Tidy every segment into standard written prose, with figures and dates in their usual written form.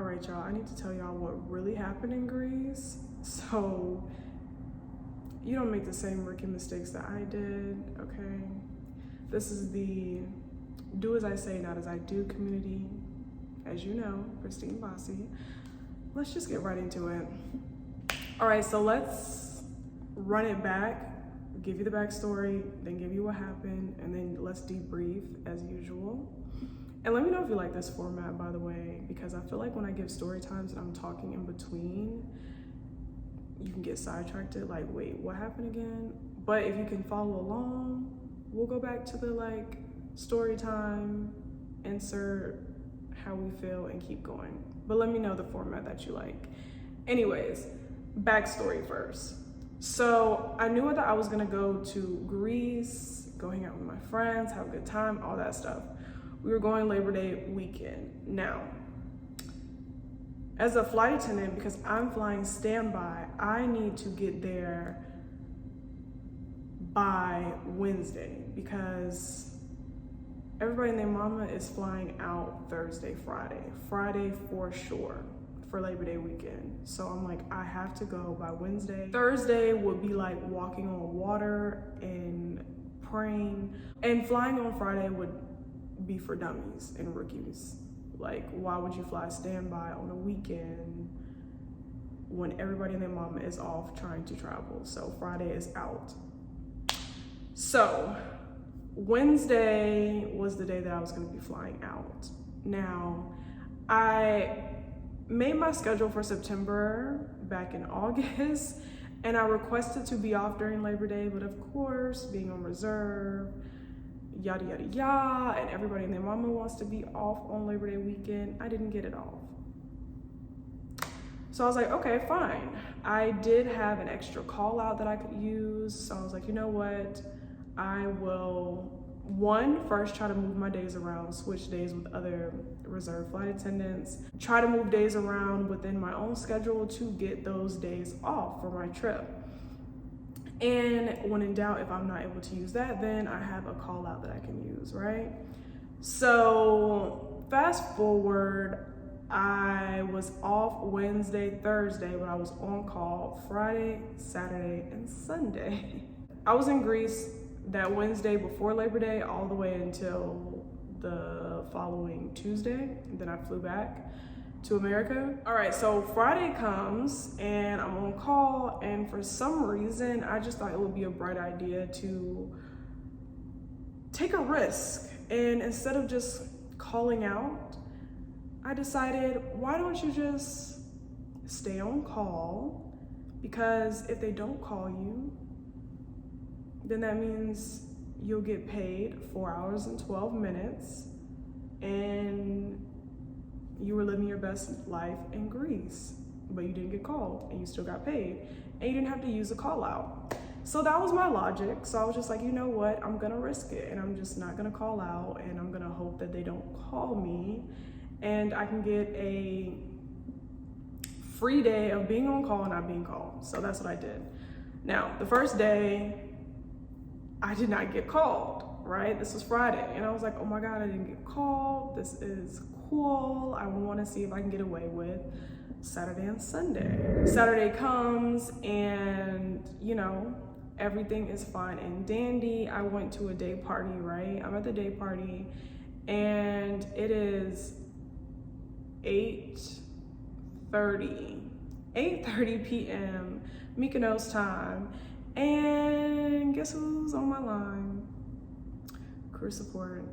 right, y'all, I need to tell y'all what really happened in Greece. So you don't make the same rookie mistakes that I did, okay? This is the do as I say, not as I do community. As you know, Christine Bossy. Let's just get right into it. All right, so let's run it back, give you the backstory, then give you what happened, and then let's debrief as usual. And let me know if you like this format, by the way, because I feel like when I give story times and I'm talking in between, you can get sidetracked to like, wait, what happened again? But if you can follow along, we'll go back to the like story time, insert how we feel, and keep going. But let me know the format that you like. Anyways, backstory first. So I knew that I was gonna go to Greece, go hang out with my friends, have a good time, all that stuff. We were going Labor Day weekend. Now, as a flight attendant, because I'm flying standby, I need to get there by Wednesday because everybody and their mama is flying out Thursday, Friday for sure for Labor Day weekend. So I'm like, I have to go by Wednesday. Thursday would be like walking on water and praying, and flying on Friday would be for dummies and rookies. Like, why would you fly standby on a weekend when everybody and their mama is off trying to travel? So Friday is out. So Wednesday was the day that I was gonna be flying out. Now, I made my schedule for September back in August, and I requested to be off during Labor Day, but of course, being on reserve, yada, yada, yada, and everybody and their mama wants to be off on Labor Day weekend, I didn't get it off. So I was like, okay, fine. I did have an extra call out that I could use, so I was like, you know what? I will, first try to move my days around, switch days with other reserve flight attendants, try to move days around within my own schedule to get those days off for my trip. And when in doubt, if I'm not able to use that, then I have a call out that I can use, right? So fast forward, I was off Wednesday, Thursday, but I was on call Friday, Saturday, and Sunday. I was in Greece that Wednesday before Labor Day all the way until the following Tuesday. And then I flew back to America. All right, so Friday comes and I'm on call, and for some reason, I just thought it would be a bright idea to take a risk. And instead of just calling out, I decided, why don't you just stay on call? Because if they don't call you, then that means you'll get paid 4 hours and 12 minutes, and you were living your best life in Greece, but you didn't get called and you still got paid, and you didn't have to use a call out. So that was my logic. So I was just like, you know what? I'm gonna risk it, and I'm just not gonna call out, and I'm gonna hope that they don't call me, and I can get a free day of being on call and not being called. So that's what I did. Now, the first day, I did not get called, right? This was Friday, and I was like, oh my God, I didn't get called. This is cool. I wanna see if I can get away with Saturday and Sunday. Saturday comes, and you know, everything is fine and dandy. I went to a day party, right? I'm at the day party, and it is 8:30 p.m. Mykonos time. And guess who's on my line? Crew support.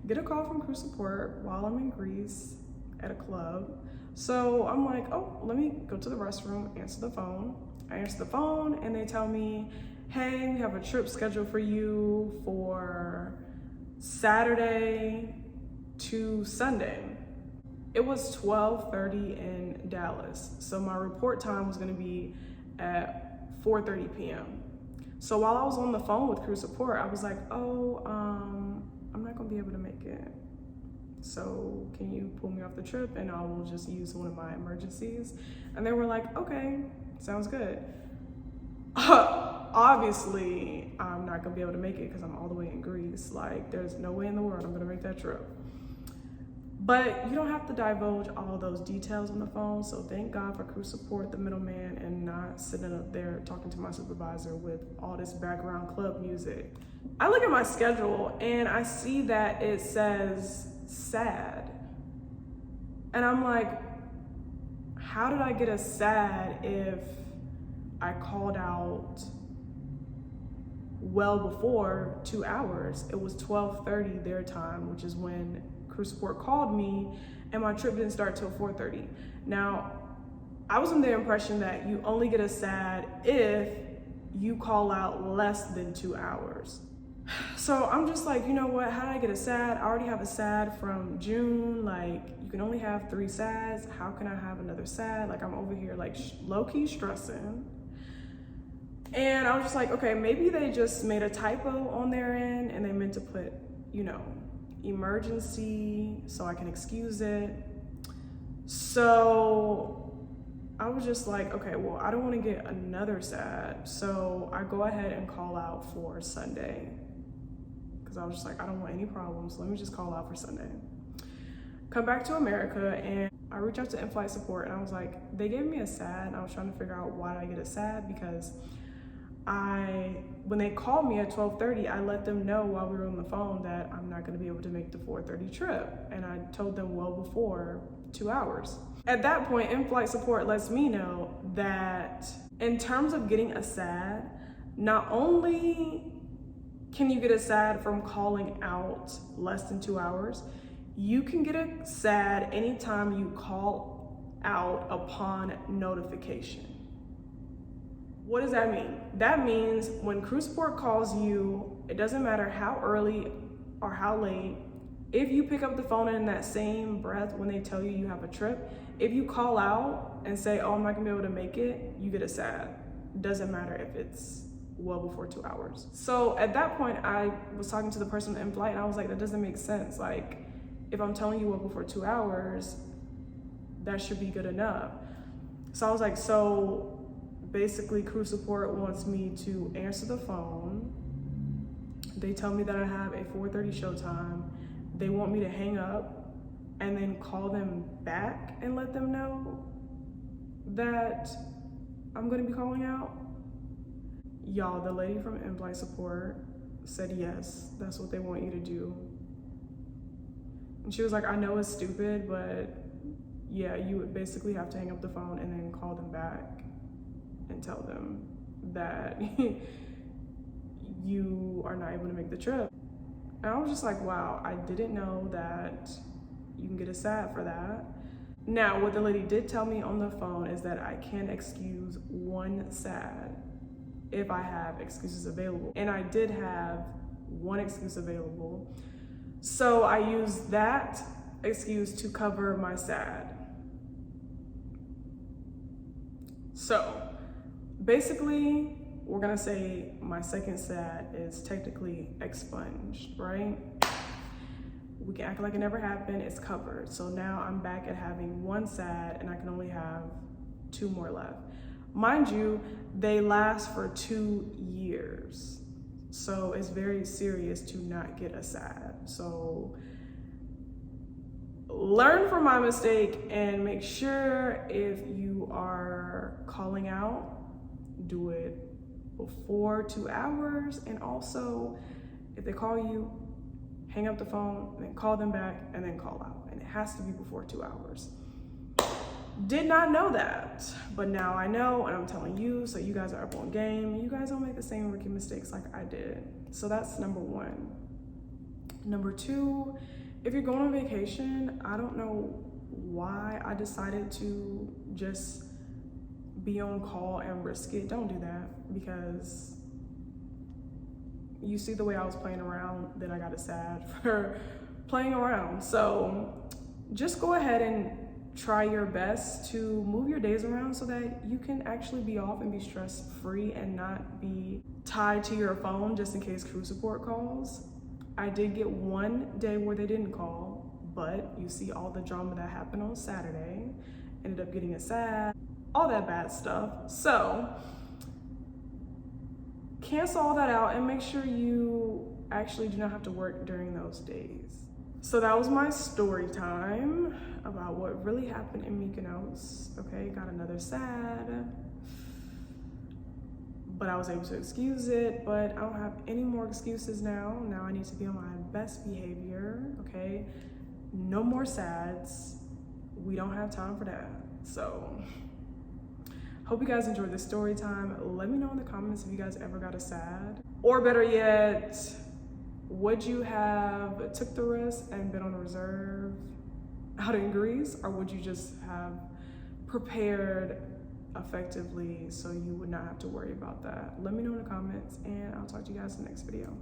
Get a call from crew support while I'm in Greece at a club. So I'm like, oh, let me go to the restroom, answer the phone. I answer the phone, and they tell me, hey, we have a trip scheduled for you for Saturday to Sunday. It was 12:30 in Dallas. So my report time was gonna be at 4:30 p.m. So while I was on the phone with crew support, I was like, oh, I'm not gonna be able to make it. So can you pull me off the trip and I will just use one of my emergencies? And they were like, okay, sounds good. Obviously, I'm not gonna be able to make it because I'm all the way in Greece. Like, there's no way in the world I'm gonna make that trip. But you don't have to divulge all those details on the phone. So thank God for crew support, the middleman, and not sitting up there talking to my supervisor with all this background club music. I look at my schedule and I see that it says sad. And I'm like, how did I get a sad if I called out well before 2 hours? It was 12:30 their time, which is when crew support called me, and my trip didn't start till 4:30. Now, I was under the impression that you only get a SAD if you call out less than 2 hours. So I'm just like, you know what, how did I get a SAD? I already have a SAD from June. Like, you can only have 3 SADs. How can I have another SAD? Like, I'm over here like low-key stressing. And I was just like, okay, maybe they just made a typo on their end and they meant to put, you know, emergency so I can excuse it. So I was just like, okay, well, I don't want to get another SAD. So I go ahead and call out for Sunday because I was just like, I don't want any problems. Let me just call out for Sunday. Come back to America and I reached out to in-flight support and I was like, they gave me a SAD and I was trying to figure out why did I get a SAD, because when they called me at 12:30, I let them know while we were on the phone that I'm not gonna be able to make the 4:30 trip. And I told them well before 2 hours. At that point, in-flight support lets me know that in terms of getting a SAD, not only can you get a SAD from calling out less than 2 hours, you can get a SAD anytime you call out upon notification. What does that mean? That means when crew support calls you, it doesn't matter how early or how late, if you pick up the phone in that same breath when they tell you you have a trip, if you call out and say, oh, I'm not gonna be able to make it, you get a SAD. Doesn't matter if it's well before 2 hours. So at that point, I was talking to the person in flight and I was like, that doesn't make sense. Like, if I'm telling you well before 2 hours, that should be good enough. So I was like, so basically crew support wants me to answer the phone. They tell me that I have a 4:30 showtime. They want me to hang up and then call them back and let them know that I'm gonna be calling out. Y'all, the lady from in-flight support said yes, that's what they want you to do. And she was like, I know it's stupid, but yeah, you would basically have to hang up the phone and then call them back and tell them that you are not able to make the trip. And I was just like, wow, I didn't know that you can get a SAD for that. Now, what the lady did tell me on the phone is that I can excuse one SAD if I have excuses available. And I did have one excuse available. So I used that excuse to cover my SAD. So basically, we're gonna say my second SAD is technically expunged, right? We can act like it never happened, it's covered. So now I'm back at having one SAD and I can only have 2 more left. Mind you, they last for 2 years. So it's very serious to not get a SAD. So learn from my mistake and make sure if you are calling out, do it before 2 hours. And also, if they call you, hang up the phone, then call them back, and then call out. And it has to be before 2 hours. Did not know that, but now I know, and I'm telling you, so you guys are up on game. You guys don't make the same rookie mistakes like I did. So that's number 1. Number 2, if you're going on vacation, I don't know why I decided to just be on call and risk it. Don't do that, because you see the way I was playing around, then I got a SAD for playing around. So just go ahead and try your best to move your days around so that you can actually be off and be stress free and not be tied to your phone just in case crew support calls. I did get one day where they didn't call, but you see all the drama that happened on Saturday, ended up getting a SAD, all that bad stuff. So cancel all that out and make sure you actually do not have to work during those days. So that was my story time about what really happened in Mykonos. Okay, got another sad, but I was able to excuse it. But I don't have any more excuses now. Now I need to be on my best behavior, okay? No more sads. We don't have time for that. So hope you guys enjoyed this story time. Let me know in the comments if you guys ever got a sad. Or better yet, would you have took the risk and been on reserve out in Greece? Or would you just have prepared effectively so you would not have to worry about that? Let me know in the comments, and I'll talk to you guys in the next video.